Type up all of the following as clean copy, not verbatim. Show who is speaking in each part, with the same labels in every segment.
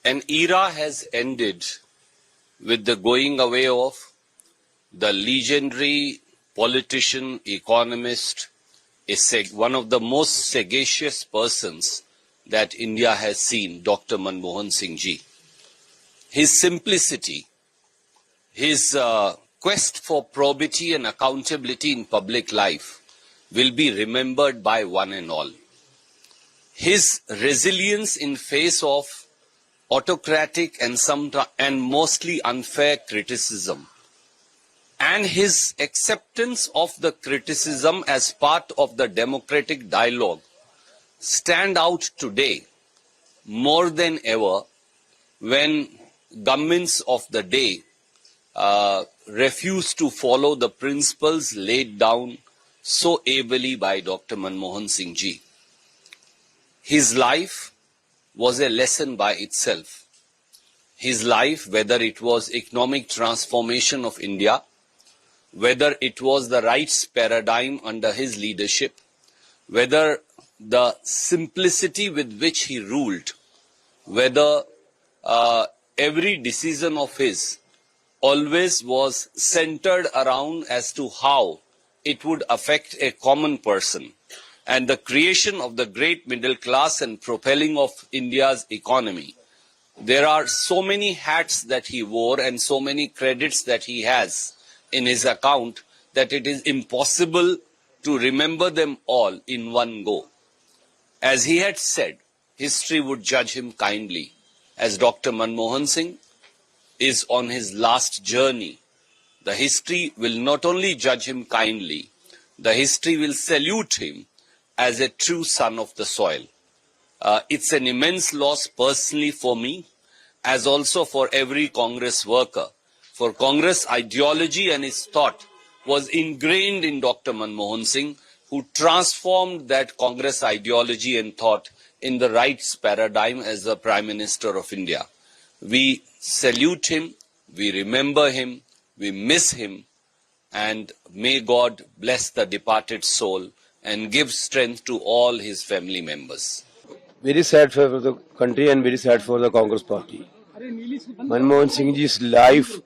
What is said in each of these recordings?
Speaker 1: An era has ended with the going away of the legendary politician, economist, one of the most sagacious persons that India has seen, Dr. Manmohan Singh ji. His simplicity, his quest for probity and accountability in public life will be remembered by one and all. His resilience in face of autocratic and mostly unfair criticism, and his acceptance of the criticism as part of the democratic dialogue stand out today more than ever when governments of the day refuse to follow the principles laid down so ably by Dr. Manmohan Singh ji. His life was a lesson by itself. His life, whether it was economic transformation of India, whether it was the rights paradigm under his leadership, whether the simplicity with which he ruled, whether every decision of his always was centered around as to how it would affect a common person, and the creation of the great middle class and propelling of India's economy. There are so many hats that he wore and so many credits that he has in his account that it is impossible to remember them all in one go. As he had said, history would judge him kindly, as Dr. Manmohan Singh is on his last journey. The history will not only judge him kindly, the history will salute him as a true son of the soil. It's an immense loss personally for me, as also for every Congress worker. For Congress ideology and his thought was ingrained in Dr. Manmohan Singh, who transformed that Congress ideology and thought in the rights paradigm as the Prime Minister of India. We salute him, we remember him, we miss him, and may God bless the departed soul and give strength to all his family members.
Speaker 2: Very sad for the country and very sad for the Congress party. Manmohan Singh ji's life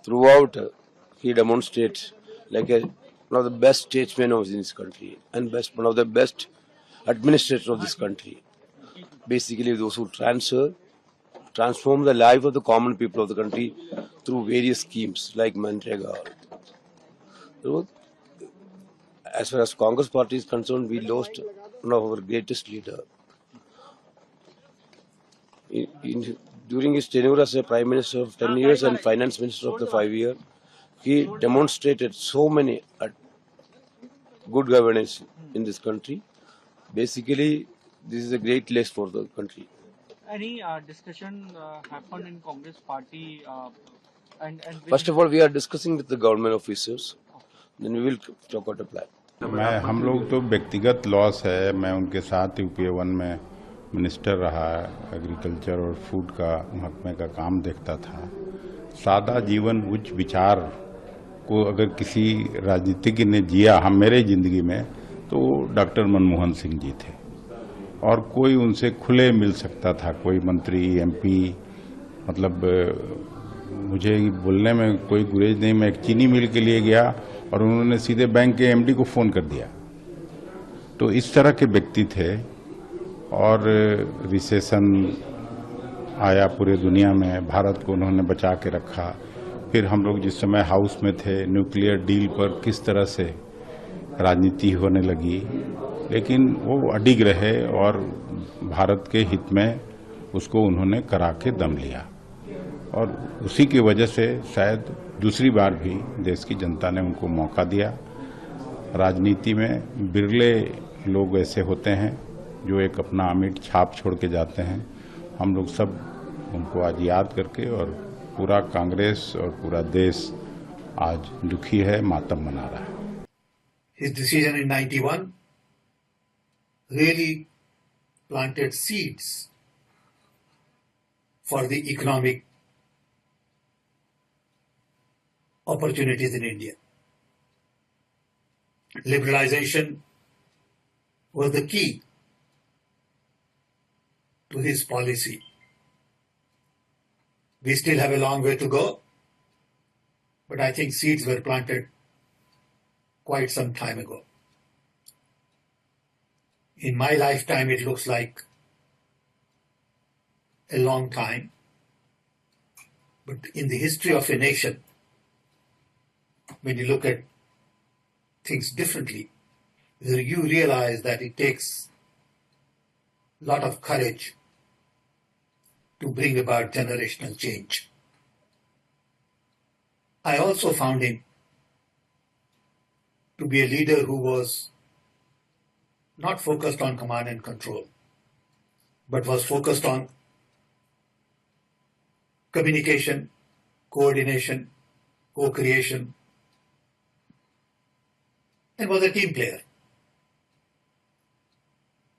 Speaker 2: throughout, he demonstrates like one of the best statesmen of this country and one of the best administrators of this country. Basically, those who transform the life of the common people of the country through various schemes like Manrega. So, as far as Congress party is concerned, we lost one of our greatest leader. During his tenure as a Prime Minister of 10 years and Finance Minister of the 5 years, he demonstrated so many good governance in this country. Basically, this is a great loss for the country.
Speaker 3: Any discussion happened in Congress party?
Speaker 2: First of all, we are discussing with the government officers. Then we will talk about a plan.
Speaker 4: हम लोग तो व्यक्तिगत loss है। मैं उनके साथ UPA 1 में minister रहा, एग्रीकल्चर और फूड का महकमे का काम देखता था। सादा जीवन उच्च विचार को अगर किसी राजनीतिज्ञ ने जिया हम मेरे जिंदगी में, तो डॉक्टर मनमोहन सिंह जी थे। और कोई उनसे खुले मिल सकता था, कोई मंत्री, MP, मतलब मुझे बोलने में कोई गुरेज नहीं। मैं एक चीनी मिल के लिए गया और उन्होंने सीधे बैंक के MD को फोन कर दिया। तो इस तरह के व्यक्ति थे। और रिसेशन आया पूरे दुनिया में, भारत को उन्होंने बचा के रखा। फिर हम लोग जिस समय हाउस में थे, न्यूक्लियर डील पर किस तरह से राजनीति होने लगी, लेकिन वो अडिग रहे और भारत के हित में उसको उन्होंने करा के दम लिया। और उसी की वजह से शायद दूसरी बार भी देश की जनता ने उनको मौका दिया। राजनीति में बिरले लोग ऐसे होते हैं जो एक अपना अमिट छाप छोड़ के जाते हैं। हम लोग सब उनको आज याद करके, और पूरा कांग्रेस और पूरा देश आज दुखी है, मातम मना रहा है।
Speaker 5: His decision in 91 really planted seeds for the economic opportunities in India. Liberalization was the key to his policy. We still have a long way to go, but I think seeds were planted quite some time ago. In my lifetime, it looks like a long time, but in the history of a nation, when you look at things differently, you realize that it takes a lot of courage to bring about generational change. I also found him to be a leader who was not focused on command and control, but was focused on communication, coordination, co-creation, and was a team player.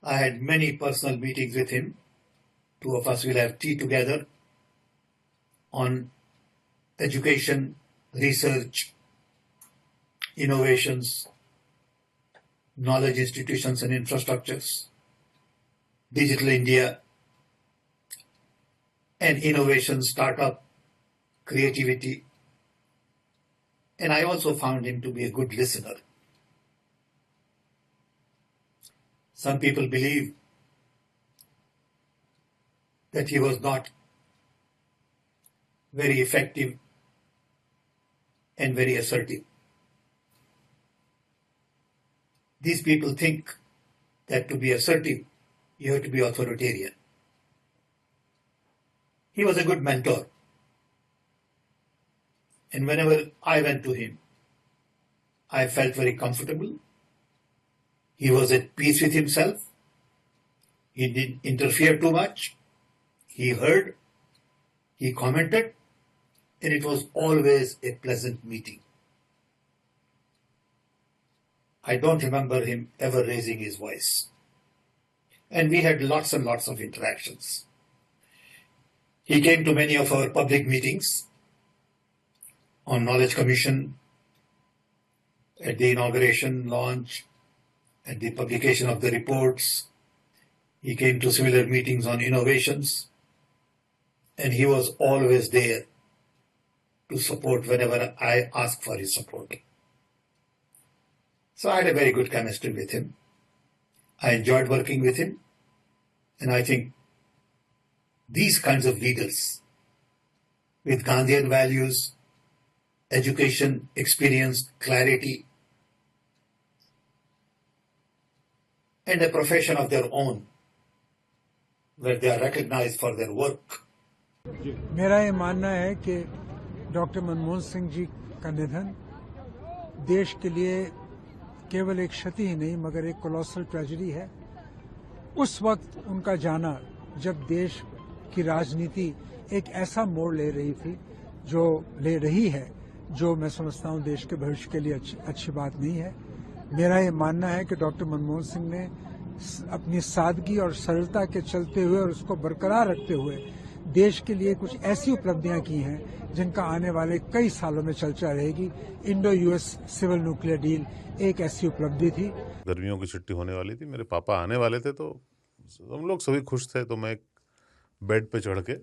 Speaker 5: I had many personal meetings with him. Two of us will have tea together on education, research, innovations, knowledge institutions and infrastructures, digital India, and innovation, startup, creativity. And I also found him to be a good listener. Some people believe that he was not very effective and very assertive. These people think that to be assertive, you have to be authoritarian. He was a good mentor. And whenever I went to him, I felt very comfortable. He was at peace with himself. He didn't interfere too much. He heard, he commented, and it was always a pleasant meeting. I don't remember him ever raising his voice. And we had lots and lots of interactions. He came to many of our public meetings on Knowledge Commission, at the inauguration, launch, at the publication of the reports. He came to similar meetings on innovations, and he was always there to support whenever I asked for his support. So I had a very good chemistry with him. I enjoyed working with him, and I think these kinds of leaders with Gandhian values, education, experience, clarity, and a profession of their own, where they are recognized for their work.
Speaker 6: मेरा ये मानना है कि doctor Manmohan Singh ji का निधन देश के लिए केवल एक क्षति ही नहीं मगर एक कोलोसल ट्रेजेडी है। उस वक्त उनका जाना जब देश की राजनीति एक ऐसा मोड़ ले रही थी जो ले रही है, जो मैं समझता हूं देश के भविष्य के लिए अच्छी बात नहीं है। मेरा ये मानना है कि डॉक्टर मनमोहन सिंह ने अपनी सादगी और सरलता के चलते हुए और उसको बरकरार रखते हुए देश के लिए कुछ ऐसी उपलब्धियां की हैं जिनका आने वाले कई सालों में चर्चा रहेगी। Indo US civil nuclear deal एक ऐसी उपलब्धि थी।
Speaker 7: गर्मियों की छुट्टी होने वाली थी, मेरे पापा आने वाले थे, तो हम लोग सभी खुश थे। तो मैं बेड पे चढ़ के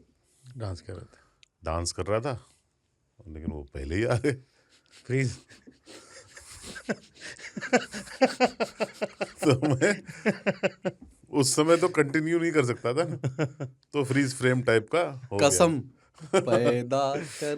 Speaker 7: डांस कर रहा था, लेकिन वो पहले ही आ गए।
Speaker 8: प्लीज
Speaker 7: तो मैं उस समय तो कंटिन्यू नहीं कर सकता था, तो फ्रीज फ्रेम टाइप का हो गया।
Speaker 8: कसम पैदा कर